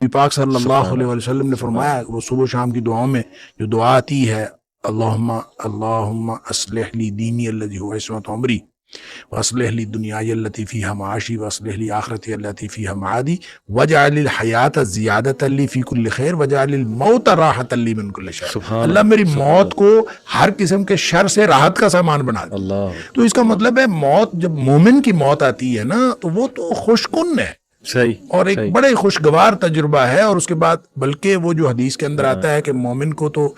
پاک صلی اللہ علیہ وسلم نے فرمایا وہ صبح شام کی دعاؤں میں جو دعا آتی ہے اللہم اصلح لی دینی الذی هو عصمت عمری واصلح لی دنیای التی فیہا معاشی واصلح لی آخرتی التی فیہا معادی واجعل الحیات زیادۃ لی فی کل خیر واجعل الموت راحۃ لی من کل شر. اللہ میری موت کو ہر قسم کے شر سے راحت کا سامان بنا دے. تو اس کا مطلب ہے موت جب مومن کی موت آتی ہے نا تو وہ تو خوش کن ہے صحیح اور ایک بڑے خوشگوار تجربہ ہے. اور اس کے بعد بلکہ وہ جو حدیث کے اندر آتا ہے کہ مومن کو تو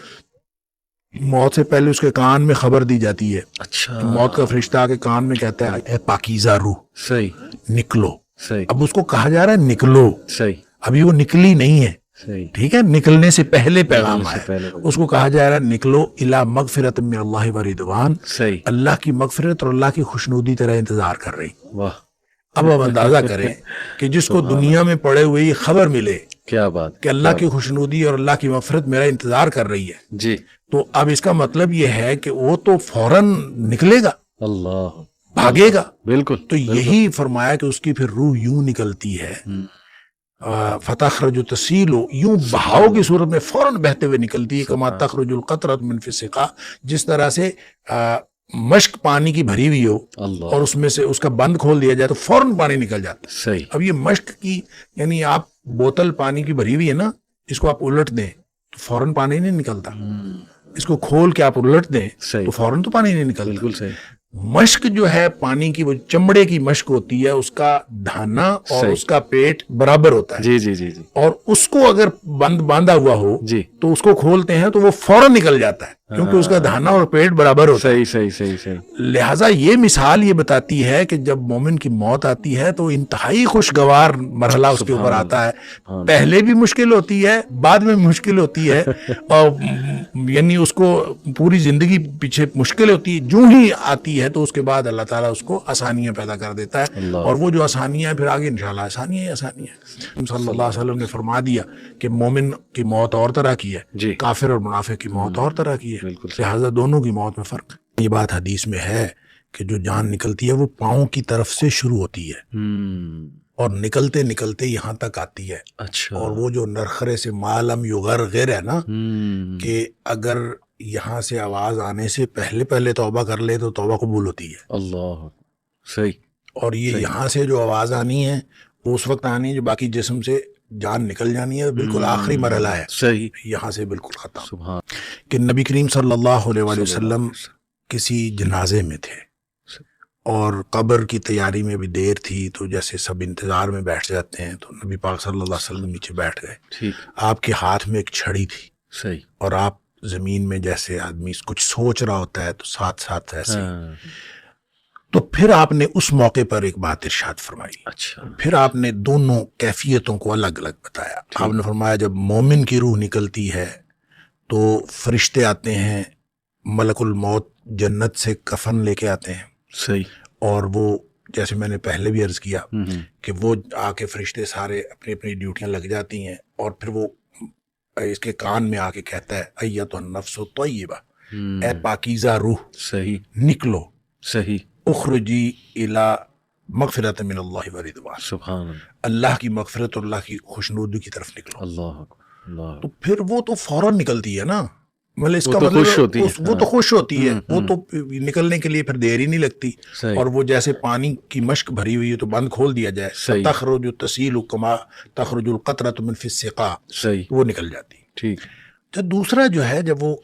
موت سے پہلے اس کے کان میں خبر دی جاتی ہے. اچھا موت کا فرشتہ آ کے کان میں کہتا ہے اے پاکیزہ روح صحیح نکلو. صحیح اب اس کو کہا جا رہا ہے نکلو, صحیح ابھی وہ نکلی نہیں ہے, صحیح ٹھیک ہے, نکلنے سے پہلے پیغام سے آیا. پہلے اس کو کہا جا رہا ہے نکلو الی مغفرۃ من اللہ و رضوان, صحیح اللہ کی مغفرت اور اللہ کی خوشنودی تیرا انتظار کر رہی. واہ اب آپ اندازہ کریں کہ جس کو دنیا میں پڑے ہوئے یہ خبر ملے کیا بات کہ اللہ کی خوشنودی اور اللہ کی مغفرت میرا انتظار کر رہی ہے, جی تو اب اس کا مطلب یہ ہے کہ وہ تو فوراً نکلے گا, اللہ بھاگے گا. بالکل تو یہی فرمایا کہ اس کی پھر روح یوں نکلتی ہے فتخرج تسیل, یوں بہاؤ کی صورت میں فوراً بہتے ہوئے نکلتی ہے کما تخرج القطرۃ من فی السقا, جس طرح سے مشک پانی کی بھری ہوئی ہو اللہ اور اس میں سے اس کا بند کھول دیا جائے تو فوراً پانی نکل جاتا ہے. صحیح اب یہ مشک کی یعنی آپ بوتل پانی کی بھری ہوئی ہے نا, اس کو آپ الٹ دیں تو فوراً پانی نہیں نکلتا, اس کو کھول کے آپ الٹ دیں صحیح تو فوراً تو پانی نہیں نکلتا. بالکل صحیح مشک جو ہے پانی کی وہ چمڑے کی مشک ہوتی ہے, اس کا دھانا اور صحیح. اس کا پیٹ برابر ہوتا ہے, جی جی جی جی اور اس کو اگر باندھا ہوا ہو جی تو اس کو کھولتے ہیں تو وہ فوراً نکل جاتا ہے کیونکہ اس کا دھانا اور پیٹ برابر ہوتا ہے. صحیح صحیح صحیح صحیح لہٰذا یہ مثال یہ بتاتی ہے کہ جب مومن کی موت آتی ہے تو انتہائی خوشگوار مرحلہ اس کے اوپر آتا ہے. پہلے بھی مشکل ہوتی ہے, بعد میں بھی مشکل ہوتی ہے, اور یعنی اس کو پوری زندگی پیچھے مشکل ہوتی ہے, جو ہی آتی ہے تو اس کے بعد اللہ تعالیٰ اس کو آسانیاں پیدا کر دیتا ہے, اور وہ جو آسانیاں ہیں پھر آگے انشاءاللہ آسانیاں ہی آسانیاں. صلی اللہ علیہ وسلم نے فرما دیا کہ مومن کی موت اور طرح کی ہے, جی کافر اور منافق کی موت اور طرح کی ہے, بالکل لہٰذا دونوں کی موت میں فرق ہے. یہ بات حدیث میں ہے کہ جو جان نکلتی ہے وہ پاؤں کی طرف سے شروع ہوتی ہے اور نکلتے نکلتے یہاں تک آتی ہے. اچھا اور وہ جو نرخرے سے معلم یغرغر ہے نا, کہ اگر یہاں سے آواز آنے سے پہلے توبہ کر لے تو توبہ قبول ہوتی ہے. اللہ صحیح. اور یہ یہاں سے جو آواز آنی ہے وہ اس وقت آنی ہے جو باقی جسم سے جان نکل جانی ہے, بالکل آخری مرحلہ ہے, صحیح یہاں سے بالکل ختم. سبحان کہ نبی کریم صلی اللہ علیہ وآلہ وسلم کسی جنازے میں تھے اور قبر کی تیاری میں بھی دیر تھی, تو جیسے سب انتظار میں بیٹھ جاتے ہیں تو نبی پاک صلی اللہ علیہ وسلم نیچے بیٹھ گئے. ٹھیک آپ کے ہاتھ میں ایک چھڑی تھی صحیح. اور آپ زمین میں جیسے آدمی کچھ سوچ رہا ہوتا ہے تو ساتھ ساتھ ایسے, تو پھر آپ نے اس موقع پر ایک بات ارشاد فرمائی. اچھا پھر آپ نے دونوں کیفیتوں کو الگ الگ بتایا. آپ نے فرمایا جب مومن کی روح نکلتی ہے تو فرشتے آتے ہیں, ملک الموت جنت سے کفن لے کے آتے ہیں, صحیح. اور وہ جیسے میں نے پہلے بھی عرض کیا کہ وہ آ کے فرشتے سارے اپنی اپنی ڈیوٹیاں لگ جاتی ہیں, اور پھر وہ اس کے کان میں آ کے کہتا ہے ایتھا النفس الطیبہ, اے پاکیزہ روح صحیح نکلو, صحیح. اخرجی الی مغفرۃ من اللہ و رضوان, سبحان اللہ. اللہ کی مغفرت اور اللہ کی خوشنودی کی طرف نکلو. اللہ اکبر اللہ. تو پھر وہ تو فوراً نکلتی ہے نا, مطلب اس کا تو مطلب خوش ہوتی ہے. وہ تو خوش ہوتی ہے, وہ تو نکلنے کے لیے پھر دیر ہی نہیں لگتی. صحیح. اور وہ جیسے پانی کی مشک بھری ہوئی ہے تو بند کھول دیا جائے, صحیح. تخرج تسیل کما تخرج القطرۃ من فی السقا, صحیح. وہ نکل جاتی. ٹھیک. تو دوسرا جو ہے جب وہ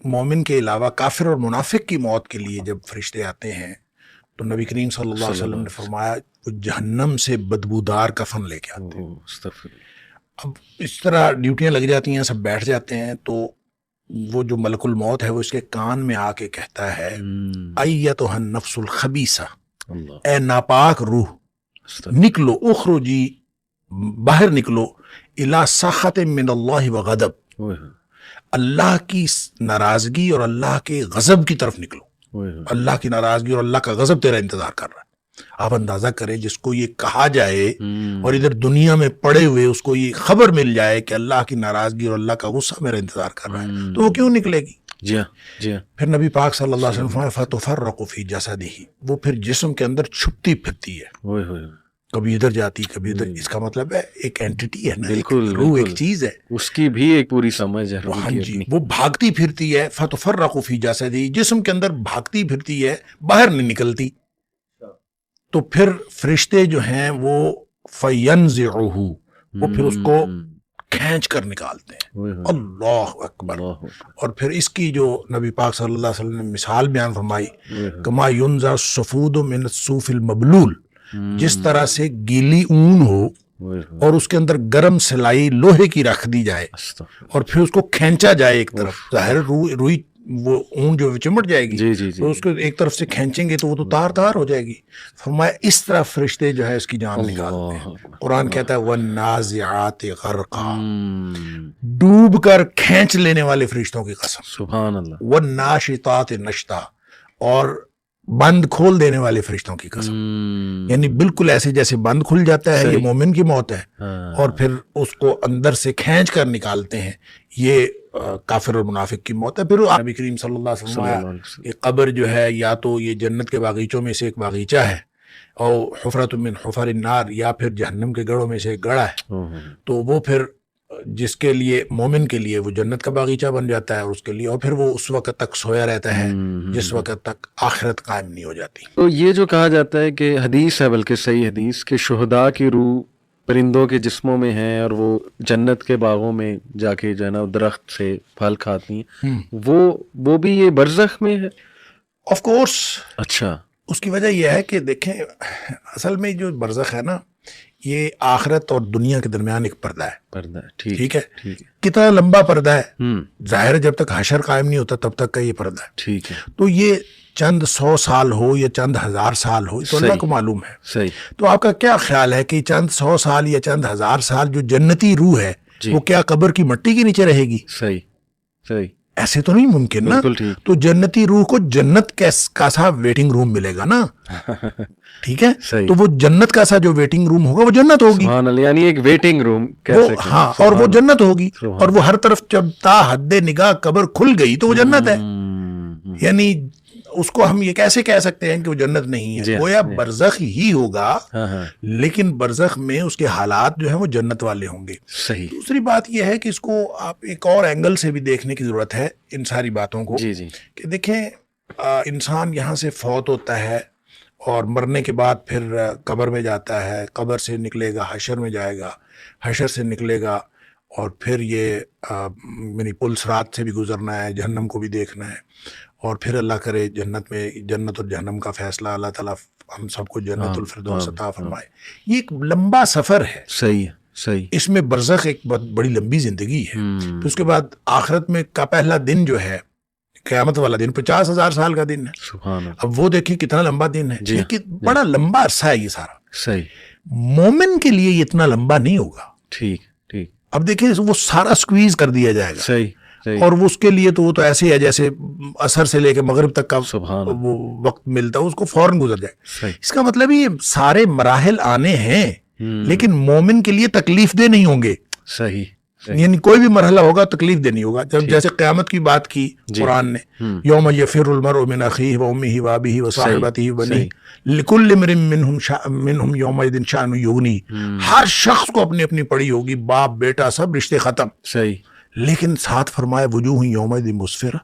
مومن کے علاوہ کافر اور منافق کی موت کے لیے جب فرشتے آتے ہیں تو نبی کریم صلی اللہ علیہ وسلم نے فرمایا وہ جہنم سے بدبودار کفن لے کے آتے ہیں. اب اس طرح ڈیوٹیاں لگ جاتی ہیں, سب بیٹھ جاتے ہیں, تو وہ جو ملک الموت ہے وہ اس کے کان میں آ کے کہتا ہے ایتھا النفس الخبیثہ, اے ناپاک روح نکلو, اخرجی باہر نکلو, الی سخط من اللہ و غضب, اللہ کی ناراضگی اور اللہ کے غضب کی طرف نکلو. اللہ کی ناراضگی اور اللہ کا غضب تیرا انتظار کر رہا ہے. آپ اندازہ کریں جس کو یہ کہا جائے اور ادھر دنیا میں پڑے ہوئے اس کو یہ خبر مل جائے کہ اللہ کی ناراضگی اور اللہ کا غصہ میرا انتظار کر رہا ہے, تو وہ کیوں نکلے گی؟ جی ہاں جی ہاں. پھر نبی پاک صلی اللہ علیہ وسلم فتفرق فی جسدہ, وہ پھر جسم کے اندر چھپتی پھرتی ہے. کبھی ادھر جاتی کبھی ادھر. اس کا مطلب ہے ایک اینٹی ہے نا, بالکل روح ایک چیز ہے, اس کی بھی ایک پوری سمجھ ہے. ہاں جی, وہ بھاگتی پھرتی ہے. فتفرق فی جسدی, جسم کے اندر بھاگتی پھرتی ہے, باہر نہیں نکلتی. تو پھر فرشتے جو ہیں وہ فینزعہ, وہ پھر اس کو کھینچ کر نکالتے ہیں. اللہ اکبر. اور پھر اس کی جو نبی پاک صلی اللہ علیہ وسلم نے مثال بیان فرمائی, کما ینزع الصفود من الصوف المبلول, جس طرح سے گیلی اون ہو اور اس کے اندر گرم سلائی لوہے کی رکھ دی جائے اور پھر اس کو کھینچا جائے ایک طرف, ظاہر روئی وہ اون جو چمٹ جائے گی, تو اس کو ایک طرف سے کھینچیں گے تو وہ تو تار تار ہو جائے گی. فرمایا اس طرح فرشتے جو ہے اس کی جان نکالتے ہیں. قرآن کہتا ہے وَالنَّازِعَاتِ غَرْقًا, ڈوب کر کھینچ لینے والے فرشتوں کی قسم. سبحان اللہ. وَالنَّاشِطَاتِ نَشْطًا, اور بند کھول دینے والے فرشتوں کی قسم. یعنی بالکل ایسے جیسے بند کھل جاتا ہے, یہ مومن کی موت ہے, اور پھر اس کو اندر سے کھینچ کر نکالتے ہیں, یہ کافر اور منافق کی موت ہے. پھر نبی کریم صلی اللہ علیہ وسلم کہ قبر جو ہے یا تو یہ جنت کے باغیچوں میں سے ایک باغیچہ ہے, اور حفرۃ من حفر النار, یا پھر جہنم کے گڑھوں میں سے ایک گڑھا ہے. تو وہ پھر جس کے لیے مومن کے لیے وہ جنت کا باغیچہ بن جاتا ہے, اور اس کے لیے, اور پھر وہ اس وقت تک سویا رہتا ہے جس وقت تک آخرت قائم نہیں ہو جاتی. تو یہ جو کہا جاتا ہے کہ حدیث ہے, بلکہ صحیح حدیث, کہ شہداء کی روح پرندوں کے جسموں میں ہیں اور وہ جنت کے باغوں میں جا کے جو ہے نا درخت سے پھل کھاتی ہیں, وہ بھی یہ برزخ میں ہے. Of course. اچھا. اس کی وجہ یہ ہے کہ دیکھیں, اصل میں جو برزخ ہے نا, یہ آخرت اور دنیا کے درمیان ایک پردہ ہے. پردہ, ٹھیک ہے. کتنا لمبا پردہ ہے, ظاہر ہے جب تک حشر قائم نہیں ہوتا تب تک کا یہ پردہ ہے. ٹھیک ہے. تو یہ چند 100 سال ہو یا چند 1000 سال ہو, تو اللہ کو معلوم ہے. صحیح. تو آپ کا کیا خیال ہے کہ چند 100 سال یا چند 1000 سال جو جنتی روح ہے وہ کیا قبر کی مٹی کے نیچے رہے گی؟ صحیح صحیح. ایسے تو نہیں ممکن نا. تو جنتی روح کو جنت کا سا ویٹنگ روم ملے گا نا. ٹھیک ہے. تو وہ جنت کا سا جو ویٹنگ روم ہوگا وہ جنت ہوگی. سبحان اللہ. یعنی ایک ویٹنگ روم. ہاں, اور وہ جنت ہوگی, اور وہ ہر طرف جب تا حد نگاہ قبر کھل گئی تو وہ جنت ہے. یعنی اس کو ہم یہ کیسے کہہ سکتے ہیں کہ وہ جنت نہیں ہے؟ گویا برزخ ہی ہوگا, لیکن برزخ میں اس کے حالات جو ہیں وہ جنت والے ہوں گے. صحیح. دوسری بات یہ ہے کہ اس کو آپ ایک اور اینگل سے بھی دیکھنے کی ضرورت ہے ان ساری باتوں کو. کہ دیکھیں, انسان یہاں سے فوت ہوتا ہے اور مرنے کے بعد پھر قبر میں جاتا ہے, قبر سے نکلے گا, حشر میں جائے گا, حشر سے نکلے گا, اور پھر یہ یعنی پل صراط سے بھی گزرنا ہے, جہنم کو بھی دیکھنا ہے, اور پھر اللہ کرے جنت میں, جنت اور جہنم کا فیصلہ, اللہ تعالیٰ ہم سب کو جنت الفردوس عطا فرمائے. یہ ایک لمبا سفر ہے. صحیح صحیح. اس میں برزخ ایک بہت بڑی لمبی زندگی ہے. پھر اس کے بعد آخرت میں کا پہلا دن جو ہے, قیامت والا دن, 50,000 سال کا دن ہے. سبحان اللہ. اب وہ دیکھیں کتنا لمبا دن ہے. بڑا لمبا عرصہ ہے یہ سارا. صحیح. مومن کے لیے یہ اتنا لمبا نہیں ہوگا. ٹھیک ٹھیک. اب دیکھیں وہ سارا سکویز کر دیا جائے گا. صحیح. اور وہ اس کے لیے تو وہ تو ایسے ہے جیسے عصر سے لے کے مغرب تک کا وہ وقت ملتا ہے, اس کو فوراً گزر جائے. اس کا مطلب یہ سارے مراحل آنے ہیں, لیکن مومن کے لیے تکلیف دہ نہیں ہوں گے. صحیح. یعنی کوئی بھی مرحلہ ہوگا تکلیف دہ نہیں ہوگا. جب جیسے قیامت کی بات کی قرآن نے, یوم یفر المرء من اخیہ و امہ و ابیہ و صاحبتہ و بنیہ لکل امرئ منہم یومئذ شأن یغنیہ. ہر شخص کو اپنی اپنی پڑی ہوگی, باپ بیٹا سب رشتے ختم. صحیح. لیکن ساتھ فرمایا وجوہ یومئذ مسفرہ,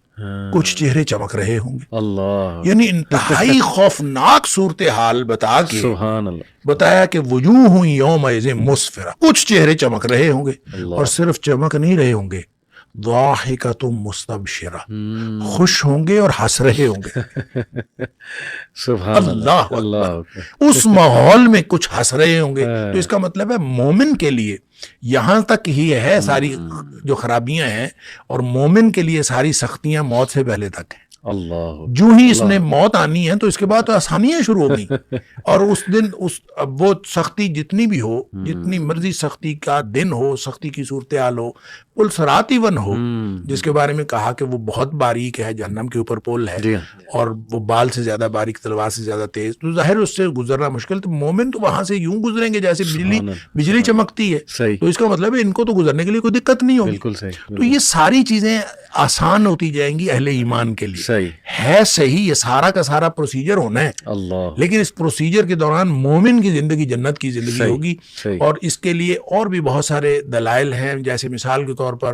کچھ چہرے چمک رہے ہوں گے. اللہ. یعنی انتہائی خوفناک صورتحال بتا کے سبحان اللہ بتایا کہ وجوہ یومئذ مسفرہ, کچھ چہرے چمک رہے ہوں گے, اور صرف چمک نہیں رہے ہوں گے, ضاحکۃ مستبشرہ, خوش ہوں گے اور ہنس رہے ہوں گے. سبحان اللہ اللہ. اس ماحول میں کچھ ہنس رہے ہوں گے. تو اس کا مطلب ہے مومن کے لیے یہاں تک ہی ہے ساری جو خرابیاں ہیں, اور مومن کے لیے ساری سختیاں موت سے پہلے تک ہیں. اللہ. جو ہی اس نے موت آنی ہے تو اس کے بعد تو آسانیاں شروع ہو گئی. اور اس دن وہ سختی جتنی بھی ہو, جتنی مرضی سختی کا دن ہو, سختی کی صورتحال ہو, پل صراط ایون ہو, جس کے بارے میں کہا کہ وہ بہت باریک ہے, جہنم کے اوپر پل ہے, اور وہ بال سے زیادہ باریک, تلوار سے زیادہ تیز, تو ظاہر اس سے گزرنا مشکل. تو مومن تو وہاں سے یوں گزریں گے جیسے بجلی چمکتی ہے. تو اس کا مطلب ہے ان کو تو گزرنے کے لیے کوئی دقت نہیں ہوگی. تو یہ ساری چیزیں آسان ہوتی جائیں گی اہل ایمان کے لیے. صحیح ہے صحیح، یہ سارا کا سارا پروسیجر ہونا ہے، اللہ لیکن اس پروسیجر کے دوران مومن کی زندگی جنت کی زندگی صحیح، ہوگی. صحیح. اور اس کے لیے اور بھی بہت سارے دلائل ہیں، جیسے مثال کے طور پر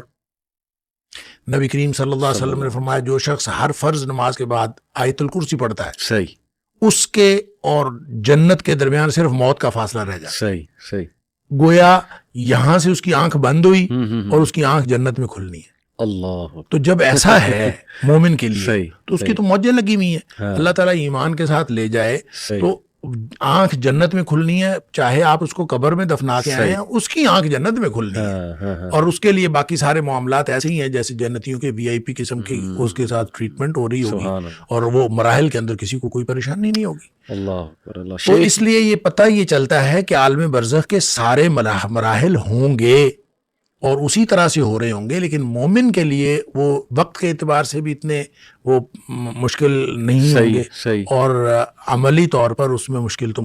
نبی کریم صلی اللہ علیہ وسلم نے فرمایا جو شخص ہر فرض نماز کے بعد آیت الکرسی پڑھتا ہے صحیح اس کے اور جنت کے درمیان صرف موت کا فاصلہ رہ جائے. صحیح صحیح. گویا یہاں سے اس کی آنکھ بند ہوئی ہوں. اور اس کی آنکھ جنت میں کھلنی ہے. اللہ تو جب ایسا ہے مومن کے لیے صحیح تو اس کی تو موجیں لگی ہوئی ہیں. ہاں. اللہ تعالیٰ ایمان کے ساتھ لے جائے صحیح. تو آنکھ جنت میں کھلنی ہے، چاہے آپ اس کو قبر میں دفنا کے آئے ہیں اس کی آنکھ جنت میں کھلنی ہے. ہاں ہاں ہاں. اور اس کے لیے باقی سارے معاملات ایسے ہی ہیں جیسے جنتیوں کے وی آئی پی قسم کی اس کے ساتھ ٹریٹمنٹ ہو رہی ہوگی، سبحان اللہ. اور وہ مراحل کے اندر کسی کو کوئی پریشانی نہیں ہوگی. اللہ اکبر. اللہ. تو اس لیے یہ پتہ یہ چلتا ہے کہ عالم برزخ کے سارے مراحل ہوں گے اور اسی طرح سے ہو رہے ہوں گے، لیکن مومن کے لیے وہ وقت کے اعتبار سے بھی اتنے وہ مشکل نہیں ہوں گے، صحیح. اور عملی طور پر اس میں مشکل تو